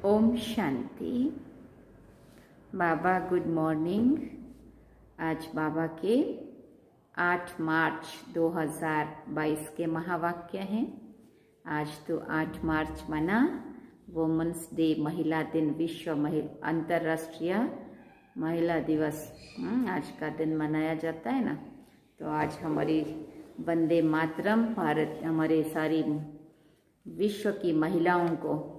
ओम शांति। बाबा good morning. आज बाबा के 8 मार्च 2022 के महावाक्य हैं। आज तो 8 मार्च मना वुमेन्स डे, महिला दिन, विश्व अंतर्राष्ट्रीय महिला दिवस आज का दिन मनाया जाता है ना। तो आज हमारी वंदे मातरम भारत, हमारे सारी विश्व की महिलाओं को,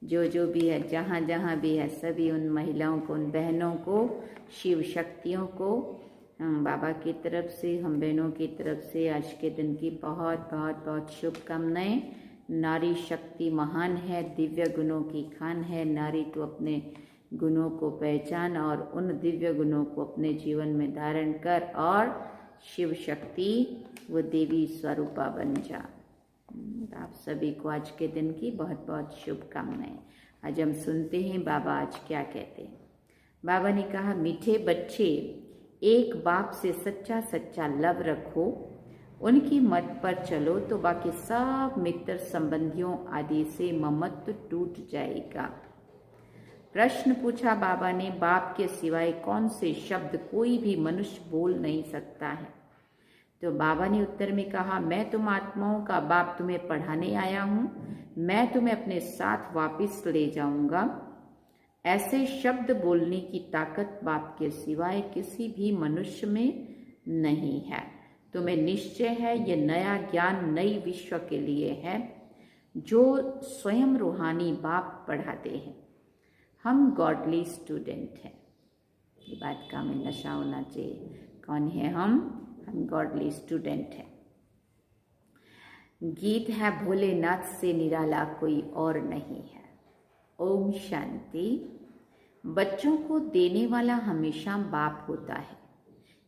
जो भी है, जहाँ जहाँ भी है, सभी उन महिलाओं को, उन बहनों को, शिव शक्तियों को बाबा की तरफ से, हम बहनों की तरफ से आज के दिन की बहुत बहुत बहुत शुभकामनाएं। नारी शक्ति महान है, दिव्य गुणों की खान है। नारी तो अपने गुणों को पहचान और उन दिव्य गुणों को अपने जीवन में धारण कर और शिव शक्ति वो देवी स्वरूपा बन जा। आप सभी को आज के दिन की बहुत बहुत शुभकामनाएं। आज हम सुनते हैं बाबा आज क्या कहते हैं। बाबा ने कहा, मीठे बच्चे, एक बाप से सच्चा सच्चा लव रखो, उनकी मत पर चलो तो बाकी सब मित्र संबंधियों आदि से ममत्व टूट जाएगा। प्रश्न पूछा बाबा ने, बाप के सिवाय कौन से शब्द कोई भी मनुष्य बोल नहीं सकता है? तो बाबा ने उत्तर में कहा, मैं तुम आत्माओं का बाप तुम्हें पढ़ाने आया हूँ। मैं तुम्हें अपने साथ वापस ले जाऊंगा। ऐसे शब्द बोलने की ताकत बाप के सिवाय किसी भी मनुष्य में नहीं है। तुम्हें निश्चय है ये नया ज्ञान नई विश्व के लिए है जो स्वयं रूहानी बाप पढ़ाते हैं। हम गॉडली स्टूडेंट हैं। ये बात का हमें नशा होना चाहिए। कौन है हम गॉडली स्टूडेंट हैं। गीत है, भोलेनाथ से निराला कोई और नहीं है। ओम शांति। बच्चों को देने वाला हमेशा बाप होता है।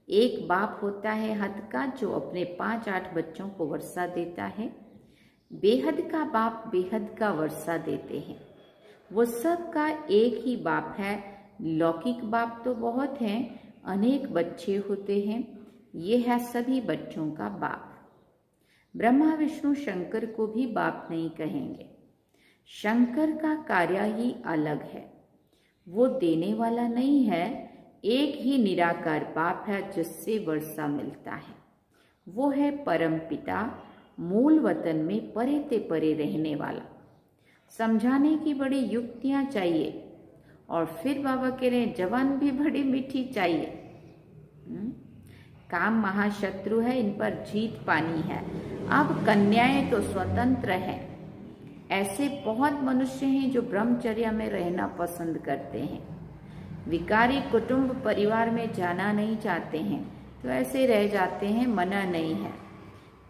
एक बाप होता है हद का, जो अपने 5-8 बच्चों को वर्षा देता है। बेहद का बाप बेहद का वर्षा देते हैं। वो सब का एक ही बाप है। लौकिक बाप तो बहुत हैं, अनेक बच्चे होते हैं। ये है सभी बच्चों का बाप। ब्रह्मा विष्णु शंकर को भी बाप नहीं कहेंगे। शंकर का कार्य ही अलग है। वो देने वाला नहीं है, एक ही निराकार बाप है जिससे वर्षा मिलता है। वो है परम पिता, मूल वतन में परे ते परे रहने वाला। समझाने की बड़ी युक्तियां चाहिए। और फिर बाबा कह रहे हैं, जवान भी बड़ी मीठी चाहिए। काम महाशत्रु है, इन पर जीत पानी है। अब कन्याएं तो स्वतंत्र हैं। ऐसे बहुत मनुष्य हैं जो ब्रह्मचर्य में रहना पसंद करते हैं। विकारी कुटुंब परिवार में जाना नहीं चाहते हैं, तो ऐसे रह जाते हैं, मना नहीं है।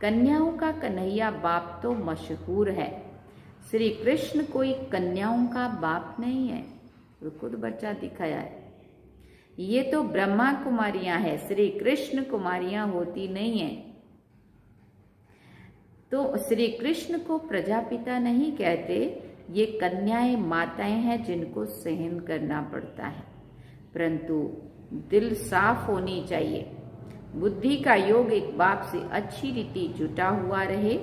कन्याओं का कन्हैया बाप तो मशहूर है। श्री कृष्ण कोई कन्याओं का बाप नहीं है, वो खुद बच्चा दिखाया है। ये तो ब्रह्मा कुमारियां हैं, श्री कृष्ण कुमारियां होती नहीं है। तो श्री कृष्ण को प्रजापिता नहीं कहते। ये कन्याएं माताएं हैं जिनको सहन करना पड़ता है। परंतु दिल साफ होनी चाहिए। बुद्धि का योग एक बाप से अच्छी रीति जुटा हुआ रहे,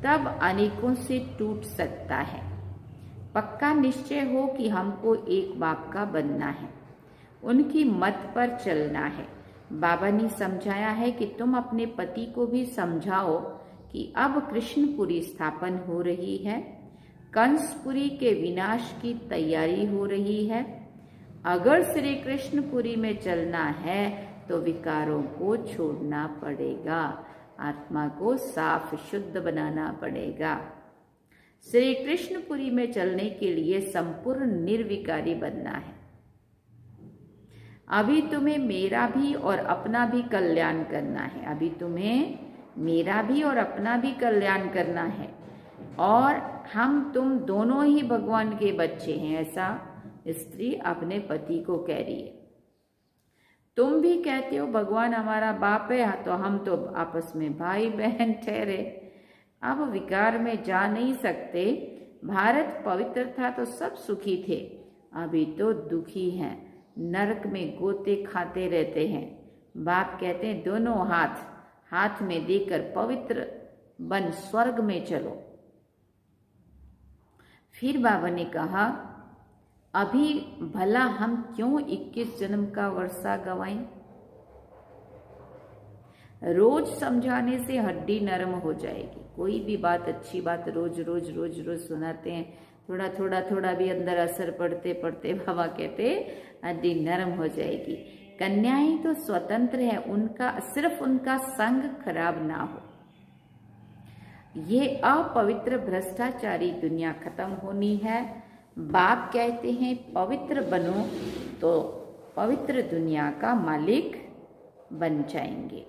तब अनेकों से टूट सकता है। पक्का निश्चय हो कि हमको एक बाप का बनना है, उनकी मत पर चलना है। बाबा ने समझाया है कि तुम अपने पति को भी समझाओ कि अब कृष्णपुरी स्थापन हो रही है, कंसपुरी के विनाश की तैयारी हो रही है। अगर श्री कृष्णपुरी में चलना है तो विकारों को छोड़ना पड़ेगा, आत्मा को साफ शुद्ध बनाना पड़ेगा। श्री कृष्णपुरी में चलने के लिए संपूर्ण निर्विकारी बनना है। अभी तुम्हें मेरा भी और अपना भी कल्याण करना है। अभी तुम्हें मेरा भी और अपना भी कल्याण करना है, और हम तुम दोनों ही भगवान के बच्चे हैं, ऐसा स्त्री अपने पति को कह रही है। तुम भी कहते हो भगवान हमारा बाप है, तो हम तो आपस में भाई बहन ठहरे। अब विकार में जा नहीं सकते। भारत पवित्र था तो सब सुखी थे, अभी तो दुखी हैं, नरक में गोते खाते रहते हैं। बाप कहते हैं दोनों हाथ हाथ में देकर पवित्र बन स्वर्ग में चलो। फिर बाबा ने कहा अभी भला हम क्यों 21 जन्म का वर्षा गवाएं? रोज समझाने से हड्डी नरम हो जाएगी। कोई भी बात, अच्छी बात रोज रोज रोज रोज सुनाते हैं, थोड़ा भी अंदर असर पड़ते पड़ते बाबा कहते हड्डी नरम हो जाएगी। कन्याएं तो स्वतंत्र है, उनका सिर्फ उनका संग खराब ना हो। ये अपवित्र भ्रष्टाचारी दुनिया खत्म होनी है। बाप कहते हैं पवित्र बनो तो पवित्र दुनिया का मालिक बन जाएंगे।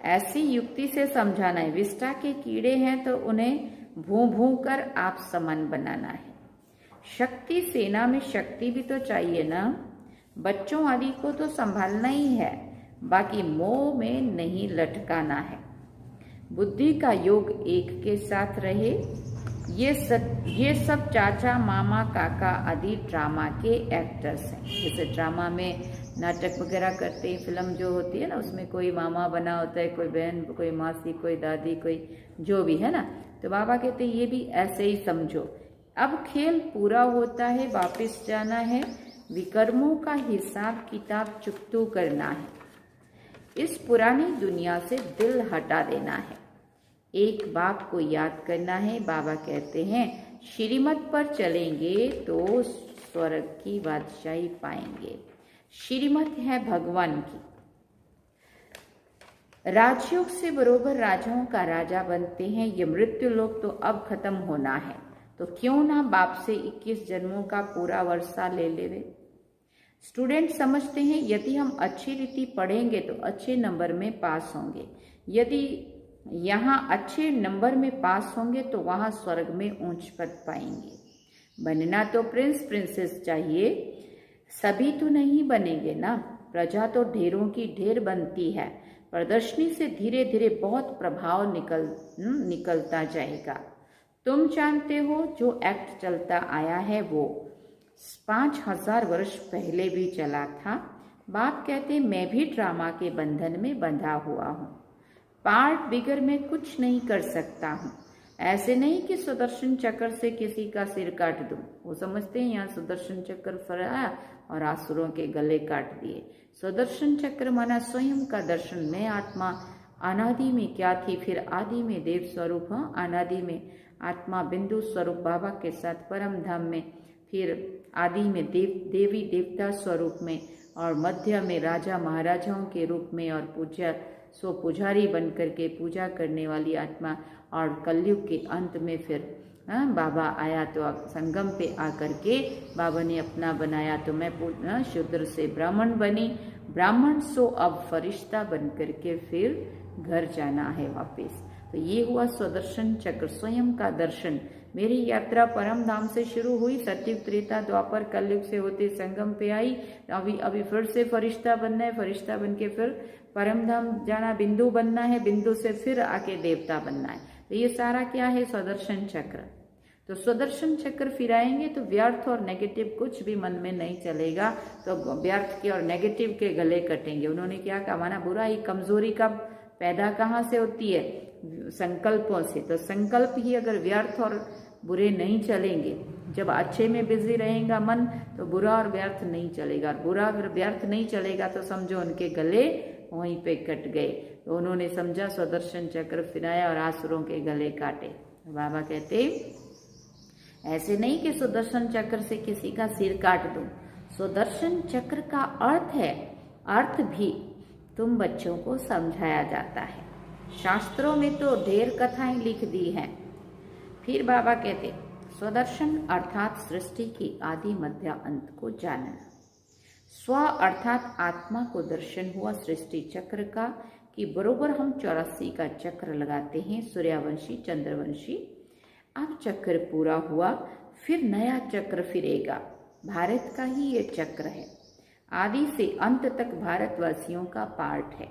ऐसी युक्ति से समझाना है। विष्टा के कीड़े हैं तो उन्हें भूं भूं कर आप समान बनाना है। शक्ति सेना में शक्ति भी तो चाहिए ना। बच्चों आदि को तो संभालना ही है, बाकी मोह में नहीं लटकाना है। बुद्धि का योग एक के साथ रहे। ये सब चाचा मामा काका आदि ड्रामा के एक्टर्स हैं। जैसे ड्रामा में नाटक वगैरह करते हैं, फिल्म जो होती है ना, उसमें कोई मामा बना होता है, कोई बहन, कोई मासी, कोई दादी, कोई जो भी है ना। तो बाबा कहते हैं ये भी ऐसे ही समझो। अब खेल पूरा होता है, वापस जाना है, विकर्मों का हिसाब किताब चुकतू करना है। इस पुरानी दुनिया से दिल हटा देना है। एक बाप को याद करना है। बाबा कहते हैं श्रीमत पर चलेंगे तो स्वर्ग की बादशाही पाएंगे। श्रीमत है भगवान की। राजयोग से बरोबर राजाओं का राजा बनते हैं। ये मृत्यु लोक तो अब खत्म होना है, तो क्यों ना बाप से 21 जन्मों का पूरा वर्षा ले लेवे। स्टूडेंट समझते हैं यदि हम अच्छी रीति पढ़ेंगे तो अच्छे नंबर में पास होंगे। यदि यहाँ अच्छे नंबर में पास होंगे तो वहाँ स्वर्ग में ऊंच पद पाएंगे। बनना तो प्रिंस प्रिंसेस चाहिए, सभी तो नहीं बनेंगे ना। प्रजा तो ढेरों की ढेर बनती है। प्रदर्शनी से धीरे धीरे बहुत प्रभाव निकलता जाएगा। तुम जानते हो जो एक्ट चलता आया है वो 5000 वर्ष पहले भी चला था। बाप कहते मैं भी ड्रामा के बंधन में बंधा हुआ हूँ। पार्ट बिगर में कुछ नहीं कर सकता हूँ। ऐसे नहीं कि सुदर्शन चक्र से किसी का सिर काट दूं। वो समझते हैं यहाँ सुदर्शन चक्र फहराया और आसुरों के गले काट दिए। सुदर्शन चक्र माना स्वयं का दर्शन। मैं आत्मा अनादि में क्या थी, फिर आदि में देव स्वरूप हूँ। अनादि में आत्मा बिंदु स्वरूप बाबा के साथ परम धाम में, फिर आदि में देवी देवता स्वरूप में, और मध्य में राजा महाराजाओं के रूप में, और पुजारी बन करके पूजा करने वाली आत्मा, और कलयुग के अंत में फिर बाबा आया तो संगम पे आकर के बाबा ने अपना बनाया। तो मैं शूद्र से ब्राह्मण बनी, ब्राह्मण सो अब फरिश्ता बन करके फिर घर जाना है वापस। तो ये हुआ स्वदर्शन चक्र, स्वयं का दर्शन। मेरी यात्रा परम धाम से शुरू हुई, सतयुग त्रेता द्वापर कलयुग से होते संगम पे आई। अभी फिर से फरिश्ता बनना है, फरिश्ता बन के फिर परम धाम जाना, बिंदु बनना है, बिंदु से फिर आके देवता बनना है। तो ये सारा क्या है? स्वदर्शन चक्र। तो सुदर्शन चक्र फिराएंगे तो व्यर्थ और नेगेटिव कुछ भी मन में नहीं चलेगा, तो व्यर्थ के और नेगेटिव के गले कटेंगे। उन्होंने क्या कहा, माना बुराई कमजोरी कब पैदा कहाँ से होती है, संकल्पों से। तो संकल्प ही अगर व्यर्थ और बुरे नहीं चलेंगे, जब अच्छे में बिजी रहेगा मन, तो बुरा और व्यर्थ नहीं चलेगा। और बुरा और व्यर्थ नहीं चलेगा तो समझो उनके गले वहीं पे कट गए। तो उन्होंने समझा, सुदर्शन चक्र फिराया और आसुरों के गले काटे। बाबा कहते ऐसे नहीं कि सुदर्शन चक्र से किसी का सिर काट दो। सुदर्शन चक्र का अर्थ है, अर्थ भी तुम बच्चों को समझाया जाता है। शास्त्रों में तो ढेर कथाएं लिख दी हैं। फिर बाबा कहते स्वदर्शन अर्थात सृष्टि की आदि मध्य अंत को जानना। स्व अर्थात आत्मा को दर्शन हुआ सृष्टि चक्र का, कि बरोबर हम 84 का चक्र लगाते हैं, सूर्यवंशी चंद्रवंशी। अब चक्र पूरा हुआ, फिर नया चक्र फिरेगा। भारत का ही ये चक्र है, आदि से अंत तक भारतवासियों का पार्ट है।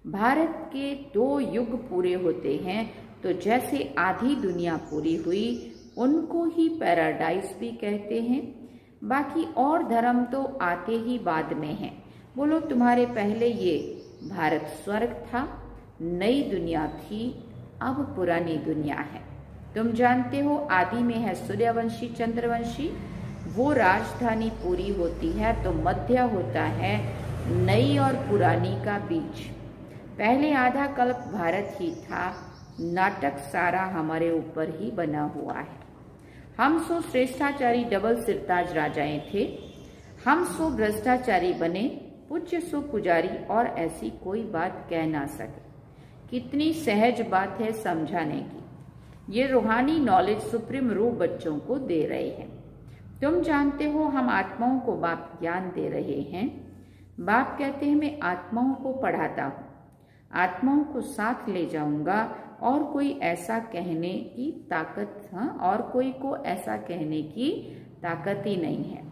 भारत के 2 युग पूरे होते हैं, तो जैसे आधी दुनिया पूरी हुई, उनको ही पैराडाइज भी कहते हैं। बाकी और धर्म तो आते ही बाद में हैं। बोलो तुम्हारे पहले ये भारत स्वर्ग था, नई दुनिया थी, अब पुरानी दुनिया है। तुम जानते हो आदि में है सूर्यवंशी चंद्रवंशी, वो राजधानी पूरी होती है तो मध्य होता है नई और पुरानी का बीच। पहले आधा कल्प भारत ही था, नाटक सारा हमारे ऊपर ही बना हुआ है। हम सो श्रेष्ठाचारी डबल सिरताज राजाएं थे, हम सो भ्रष्टाचारी बने, पूज्य सो पुजारी, और ऐसी कोई बात कह ना सके। कितनी सहज बात है समझाने की। ये रूहानी नॉलेज सुप्रीम रूह बच्चों को दे रहे हैं। तुम जानते हो हम आत्माओं को बाप ज्ञान दे रहे हैं। बाप कहते हैं मैं आत्माओं को पढ़ाता हूँ, आत्माओं को साथ ले जाऊंगा, और कोई ऐसा कहने की ताकत, और कोई को ऐसा कहने की ताकत ही नहीं है।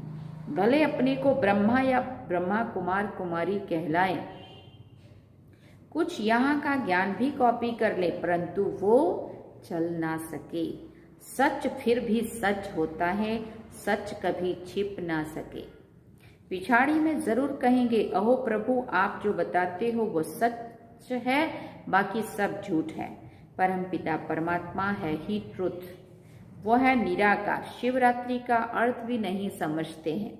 भले अपने को ब्रह्मा या ब्रह्मा कुमार कुमारी कहलाए, कुछ यहाँ का ज्ञान भी कॉपी कर ले, परंतु वो चल ना सके। सच फिर भी सच होता है, सच कभी छिप ना सके। पिछाड़ी में जरूर कहेंगे अहो प्रभु आप जो बताते हो वो सच है, बाकी सब झूठ है। परमपिता परमात्मा है ही ट्रुथ, वो है निराकार। शिवरात्रि का अर्थ भी नहीं समझते हैं।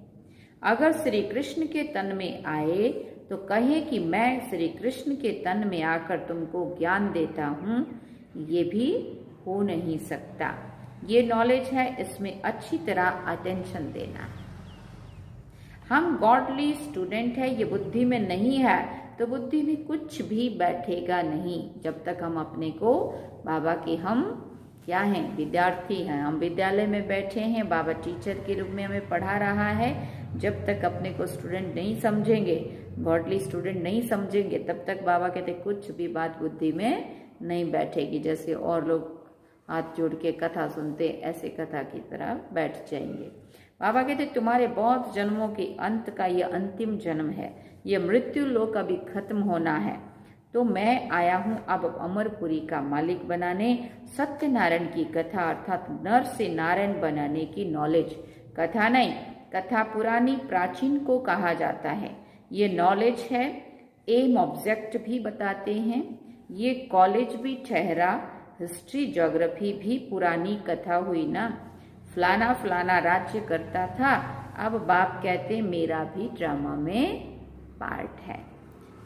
अगर श्री कृष्ण के तन में आए तो कहे कि मैं श्री कृष्ण के तन में आकर तुमको ज्ञान देता हूँ, ये भी हो नहीं सकता। ये नॉलेज है, इसमें अच्छी तरह अटेंशन देना। हम गॉडली स्टूडेंट है, ये बुद्धि में नहीं है तो बुद्धि में कुछ भी बैठेगा नहीं। जब तक हम अपने को बाबा के हम क्या हैं, विद्यार्थी हैं, हम विद्यालय में बैठे हैं, बाबा टीचर के रूप में हमें पढ़ा रहा है, जब तक अपने को स्टूडेंट नहीं समझेंगे, गॉडली स्टूडेंट नहीं समझेंगे, तब तक बाबा कहते कुछ भी बात बुद्धि में नहीं बैठेगी। जैसे और लोग हाथ जोड़ के कथा सुनते, ऐसे कथा की तरह बैठ जाएंगे। बाबा कहते तुम्हारे बहुत जन्मों के अंत का ये अंतिम जन्म है, ये मृत्यु लोक अभी खत्म होना है, तो मैं आया हूँ अब अमरपुरी का मालिक बनाने। सत्यनारायण की कथा अर्थात नर से नारायण बनाने की नॉलेज, कथा नहीं, कथा पुरानी प्राचीन को कहा जाता है। ये नॉलेज है, एम ऑब्जेक्ट भी बताते हैं, ये कॉलेज भी ठहरा, हिस्ट्री ज्योग्राफी भी पुरानी कथा हुई ना। फलाना फलाना राज्य करता था, अब बाप कहते मेरा भी ड्रामा में पार्ट है।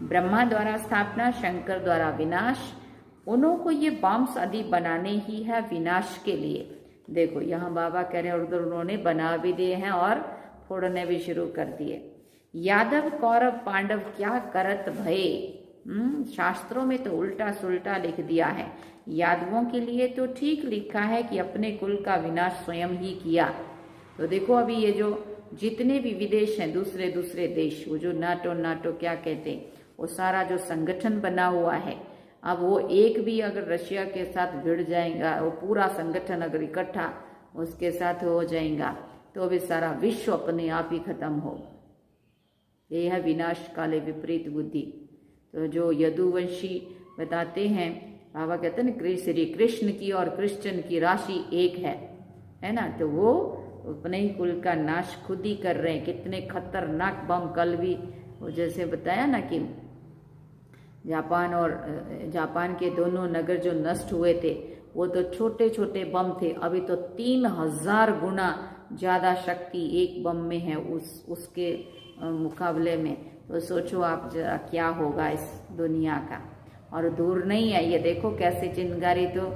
ब्रह्मा द्वारा स्थापना, शंकर द्वारा विनाश, उन्हों को ये बॉम्ब्स आदि बनाने ही है विनाश के लिए। देखो यहाँ बाबा कह रहे हैं, उधर उन्होंने बना भी दिए हैं और फोड़ने भी शुरू कर दिए। यादव कौरव पांडव क्या करत भये, शास्त्रों में तो उल्टा सुल्टा लिख दिया है। यादवों के लिए तो ठीक लिखा है कि अपने कुल का विनाश स्वयं ही किया। तो देखो अभी ये जो जितने भी विदेश हैं, दूसरे दूसरे देश, वो जो नाटो क्या कहते हैं, वो सारा जो संगठन बना हुआ है, अब वो एक भी अगर रशिया के साथ भिड़ जाएगा, वो पूरा संगठन अगर इकट्ठा उसके साथ हो जाएगा, तो भी सारा विश्व अपने आप ही खत्म हो। ये है विनाश काले विपरीत बुद्धि। तो जो यदुवंशी बताते हैं, बाबा कहते हैं श्री कृष्ण की और क्रिश्चियन की राशि एक है। है ना। तो वो अपने ही कुल का नाश खुद ही कर रहे हैं। कितने खतरनाक बम, कल भी वो जैसे बताया ना कि जापान के दोनों नगर जो नष्ट हुए थे वो तो छोटे छोटे बम थे, अभी तो 3000 गुना ज्यादा शक्ति एक बम में है उसके मुकाबले में। तो सोचो आप जरा क्या होगा इस दुनिया का। और दूर नहीं है, ये देखो कैसे चिंगारी तो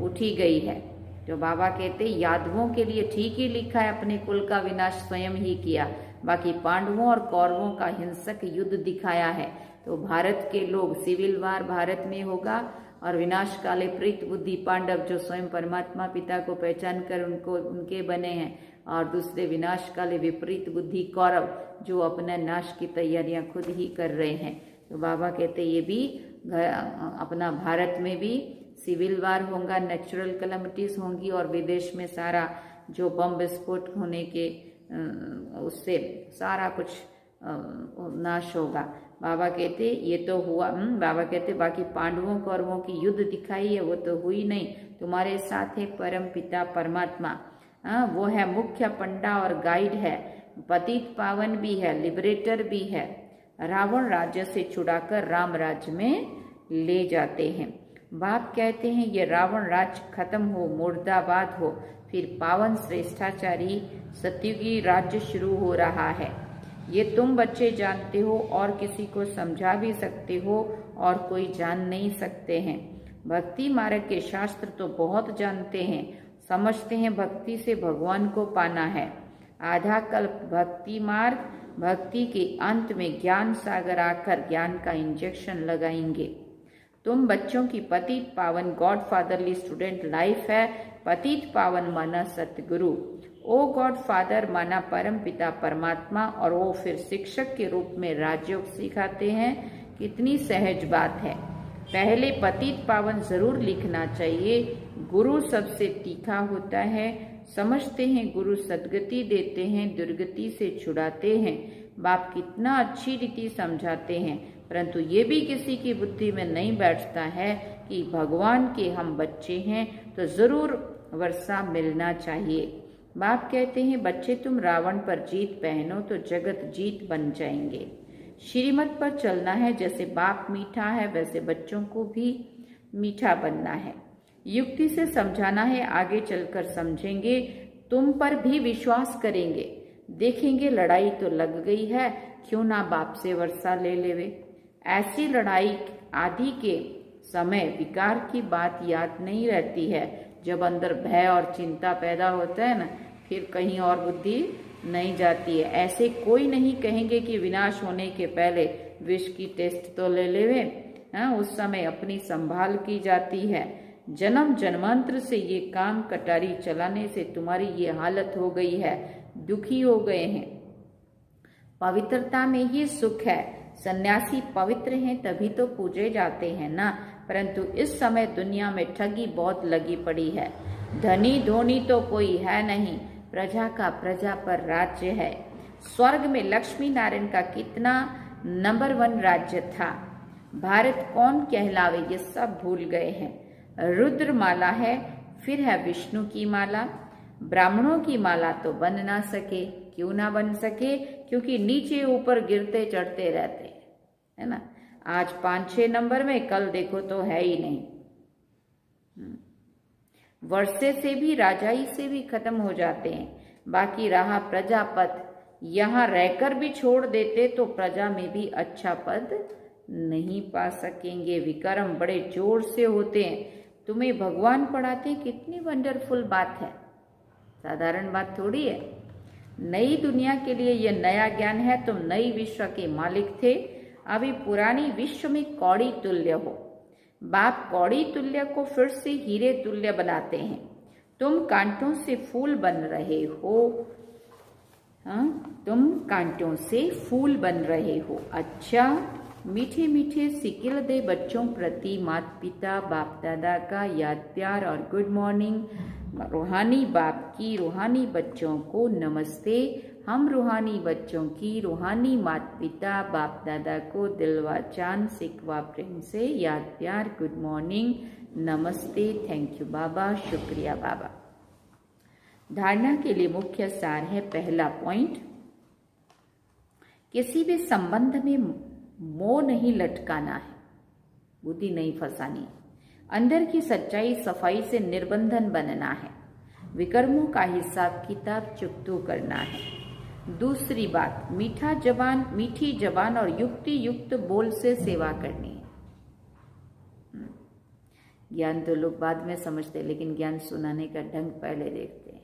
उठी गई है। जो बाबा कहते यादवों के लिए ठीक ही लिखा है, अपने कुल का विनाश स्वयं ही किया, बाकी पांडवों और कौरवों का हिंसक युद्ध दिखाया है। तो भारत के लोग, सिविल वार भारत में होगा और विनाश काले प्रीत बुद्धि पांडव जो स्वयं परमात्मा पिता को पहचान कर उनके बने हैं, और दूसरे विनाश काले विपरीत बुद्धि कौरव जो अपने नाश की तैयारियां खुद ही कर रहे हैं। तो बाबा कहते ये भी अपना भारत में भी सिविल वार होगा, नेचुरल कैलेमिटीज होंगी, और विदेश में सारा जो बम विस्फोट होने के उससे सारा कुछ नाश होगा। बाबा कहते ये तो हुआ। बाबा कहते बाकी पांडवों कौरवों की युद्ध दिखाई है, वो तो हुई नहीं, तुम्हारे साथ है परम पिता परमात्मा। वो है मुख्य पंडा और गाइड है, पतित पावन भी है, लिबरेटर भी है। रावण राज्य से छुड़ाकर राम राज्य में ले जाते हैं। बाप कहते हैं ये रावण राज्य खत्म हो, मुर्दाबाद हो, फिर पावन श्रेष्ठाचारी सत्युगी राज्य शुरू हो रहा है। ये तुम बच्चे जानते हो और किसी को समझा भी सकते हो और कोई जान नहीं सकते हैं। भक्ति मार्ग के शास्त्र तो बहुत जानते हैं, समझते हैं भक्ति से भगवान को पाना है। आधा कल्प भक्ति मार्ग, भक्ति के अंत में ज्ञान सागर आकर ज्ञान का इंजेक्शन लगाएंगे। तुम बच्चों की पतित पावन गॉड फादरली स्टूडेंट लाइफ है। पतित पावन माना सतगुरु, ओ गॉड फादर माना परम पिता परमात्मा, और वो फिर शिक्षक के रूप में राजयोग सिखाते हैं। कितनी सहज बात है। पहले पतित पावन जरूर लिखना चाहिए। गुरु सबसे तीखा होता है, समझते हैं गुरु सदगति देते हैं, दुर्गति से छुड़ाते हैं। बाप कितना अच्छी रीति समझाते हैं, परंतु ये भी किसी की बुद्धि में नहीं बैठता है कि भगवान के हम बच्चे हैं तो जरूर वर्षा मिलना चाहिए। बाप कहते हैं बच्चे तुम रावण पर जीत पहनो तो जगत जीत बन जाएंगे। श्रीमत पर चलना है, जैसे बाप मीठा है वैसे बच्चों को भी मीठा बनना है। युक्ति से समझाना है, आगे चलकर समझेंगे, तुम पर भी विश्वास करेंगे। देखेंगे लड़ाई तो लग गई है, क्यों ना बाप से वर्षा ले लेवे। ऐसी लड़ाई आदि के समय विकार की बात याद नहीं रहती है। जब अंदर भय और चिंता पैदा होता है ना, फिर कहीं और बुद्धि नहीं जाती है। ऐसे कोई नहीं कहेंगे कि विनाश होने के पहले विष की टेस्ट तो ले लेवे। उस समय अपनी संभाल की जाती है। जन्म जन्मांतर से ये काम कटारी चलाने से तुम्हारी ये हालत हो गई है, दुखी हो गए हैं। पवित्रता में ही सुख है। सन्यासी पवित्र हैं तभी तो पूजे जाते हैं ना, परंतु इस समय दुनिया में ठगी बहुत लगी पड़ी है। धनी धोनी तो कोई है नहीं, प्रजा का प्रजा पर राज्य है। स्वर्ग में लक्ष्मी नारायण का कितना नंबर 1 राज्य था। भारत कौन कहलावे ये सब भूल गए हैं। रुद्र माला है, फिर है विष्णु की माला। ब्राह्मणों की माला तो बन ना सके। क्यों ना बन सके? क्योंकि नीचे ऊपर गिरते चढ़ते रहते है ना। आज 5-6 नंबर में, कल देखो तो है ही नहीं। वर्षे से भी राजाई से भी खत्म हो जाते हैं। बाकी रहा प्रजापद, यहाँ रहकर भी छोड़ देते तो प्रजा में भी अच्छा पद नहीं पा सकेंगे। विक्रम बड़े जोर से होते हैं। तुम्हें भगवान पढ़ाते, कितनी वंडरफुल बात है, साधारण बात थोड़ी है। नई दुनिया के लिए यह नया ज्ञान है। तुम नई विश्व के मालिक थे, अभी पुरानी विश्व में कौड़ी तुल्य हो। बाप कौड़ी तुल्य को फिर से हीरे तुल्य बनाते हैं। तुम कांटों से फूल बन रहे हो। तुम कांटों से फूल बन रहे हो। अच्छा, मीठे मीठे सिकिल दे बच्चों प्रति माता पिता बाप दादा का याद प्यार और गुड मॉर्निंग। रूहानी बाप की रूहानी बच्चों को नमस्ते। हम रूहानी बच्चों की रूहानी माता पिता बाप दादा को दिलवा चांद सिकवा प्रेम से याद प्यार गुड मॉर्निंग, नमस्ते, थैंक यू बाबा, शुक्रिया बाबा। धारणा के लिए मुख्य सार है, पहला पॉइंट, किसी भी संबंध में मोह नहीं लटकाना है, बुद्धि नहीं फंसानी, अंदर की सच्चाई सफाई से निर्बंधन बनना है, विकर्मों का हिसाब किताब चुकतो करना है। दूसरी बात, मीठी जबान और युक्ति युक्त बोल से सेवा करनी है। ज्ञान तो लोग बाद में समझते, लेकिन ज्ञान सुनाने का ढंग पहले देखते हैं।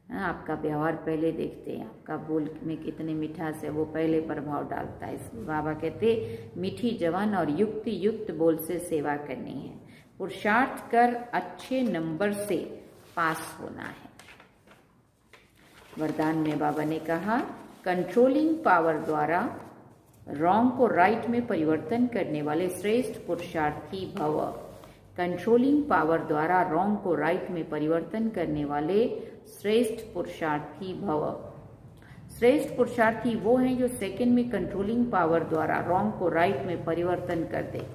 आपका व्यवहार पहले देखते हैं, आपका बोल में कितनी मिठास है वो पहले प्रभाव डालता है। इसलिए बाबा कहते मीठी जबान और युक्ति युक्त बोल से सेवा करनी है, पुरुषार्थ कर अच्छे नंबर से पास होना है। वरदान में बाबा ने कहा, कंट्रोलिंग पावर द्वारा रॉन्ग को राइट में परिवर्तन करने वाले श्रेष्ठ पुरुषार्थी भव। कंट्रोलिंग पावर द्वारा रॉन्ग को राइट में परिवर्तन करने वाले श्रेष्ठ पुरुषार्थी भव। श्रेष्ठ पुरुषार्थी वो हैं जो सेकंड में कंट्रोलिंग पावर द्वारा रॉन्ग को राइट में परिवर्तन कर दे।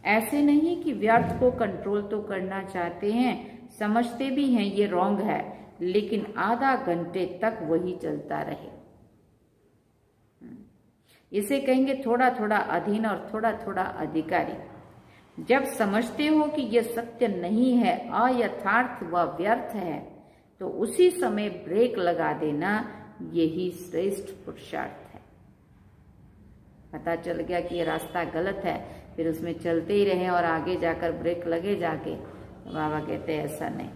ऐसे नहीं कि व्यर्थ को कंट्रोल तो करना चाहते हैं, समझते भी हैं ये रॉन्ग है, लेकिन आधा घंटे तक वही चलता रहे। इसे कहेंगे थोड़ा थोड़ा अधीन और थोड़ा थोड़ा अधिकारी। जब समझते हो कि यह सत्य नहीं है, अयथार्थ व व्यर्थ है, तो उसी समय ब्रेक लगा देना, यही श्रेष्ठ पुरुषार्थ है। पता चल गया कि ये रास्ता गलत है, फिर उसमें चलते ही रहे और आगे जाकर ब्रेक लगे जाके। बाबा कहते हैं ऐसा नहीं।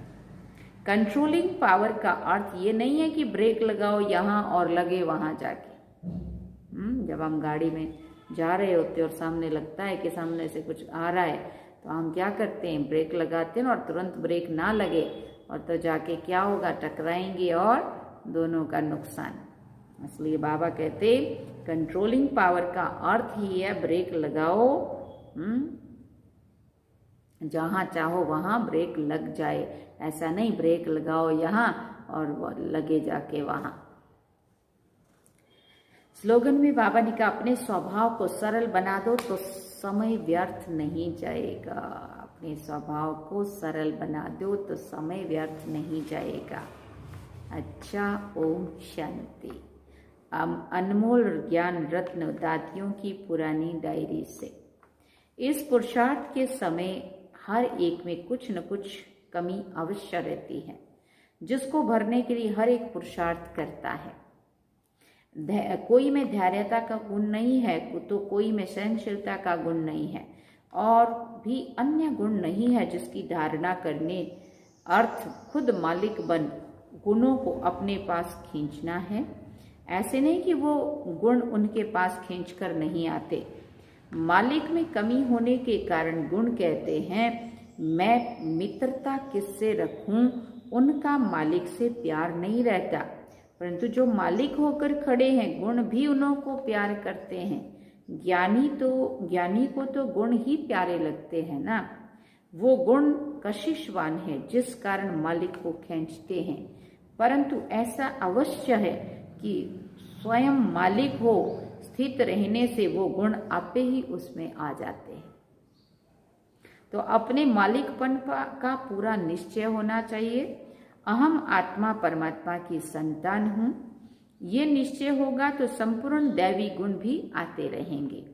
कंट्रोलिंग पावर का अर्थ ये नहीं है कि ब्रेक लगाओ यहाँ और लगे वहां जाके। जब हम गाड़ी में जा रहे होते और सामने लगता है कि सामने से कुछ आ रहा है, तो हम क्या करते हैं, ब्रेक लगाते हैं और तुरंत ब्रेक ना लगे, और तो जाके क्या होगा, टकराएंगे और दोनों का नुकसान। इसलिए बाबा कहते कंट्रोलिंग पावर का अर्थ ही है ब्रेक लगाओ, जहां चाहो वहां ब्रेक लग जाए। ऐसा नहीं ब्रेक लगाओ यहाँ और लगे जाके वहां। स्लोगन में बाबा ने कहा, अपने स्वभाव को सरल बना दो तो समय व्यर्थ नहीं जाएगा। अपने स्वभाव को सरल बना दो तो समय व्यर्थ नहीं जाएगा। अच्छा, ओम शांति। अनमोल ज्ञान रत्न दादियों की पुरानी डायरी से। इस पुरुषार्थ के समय हर एक में कुछ न कुछ कमी अवश्य रहती है, जिसको भरने के लिए हर एक पुरुषार्थ करता है। कोई में धैर्यता का गुण नहीं है, तो कोई में सहनशीलता का गुण नहीं है, और भी अन्य गुण नहीं है जिसकी धारणा करने अर्थ खुद मालिक बन गुणों को अपने पास खींचना है। ऐसे नहीं कि वो गुण उनके पास खींचकर नहीं आते। मालिक में कमी होने के कारण गुण कहते हैं, मैं मित्रता किससे रखूं, उनका मालिक से प्यार नहीं रहता। परंतु जो मालिक होकर खड़े हैं, गुण भी उन्हों को प्यार करते हैं। ज्ञानी को तो गुण ही प्यारे लगते हैं ना। वो गुण कशिशवान है, जिस कारण मालिक को खींचते हैं। परंतु ऐसा अवश्य है कि स्वयं मालिक हो, स्थित रहने से वो गुण आपे ही उसमें आ जाते हैं। तो अपने मालिकपन का पूरा निश्चय होना चाहिए। अहम आत्मा परमात्मा की संतान हूँ, ये निश्चय होगा तो संपूर्ण दैवी गुण भी आते रहेंगे।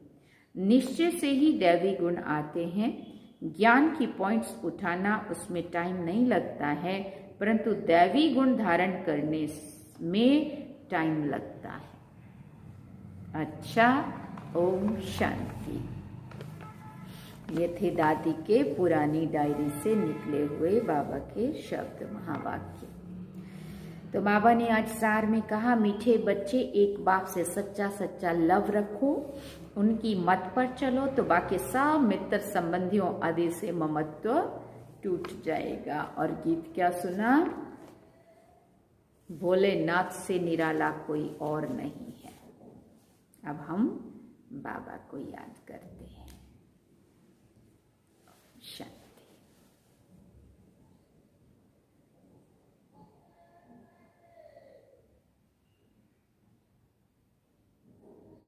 निश्चय से ही दैवी गुण आते हैं। ज्ञान की पॉइंट्स उठाना, उसमें टाइम नहीं लगता है, परंतु दैवी गुण धारण करने में टाइम लगता है। अच्छा, ओम शांति। ये थे दादी के पुरानी डायरी से निकले हुए बाबा के शब्द, महावाक्य। तो बाबा ने आज सार में कहा, मीठे बच्चे एक बाप से सच्चा सच्चा लव रखो, उनकी मत पर चलो तो बाकी सब मित्र संबंधियों आदि से ममत्व टूट जाएगा। और गीत क्या सुना, भोलेनाथ से निराला कोई और नहीं है। अब हम बाबा को याद करते हैं। शांति।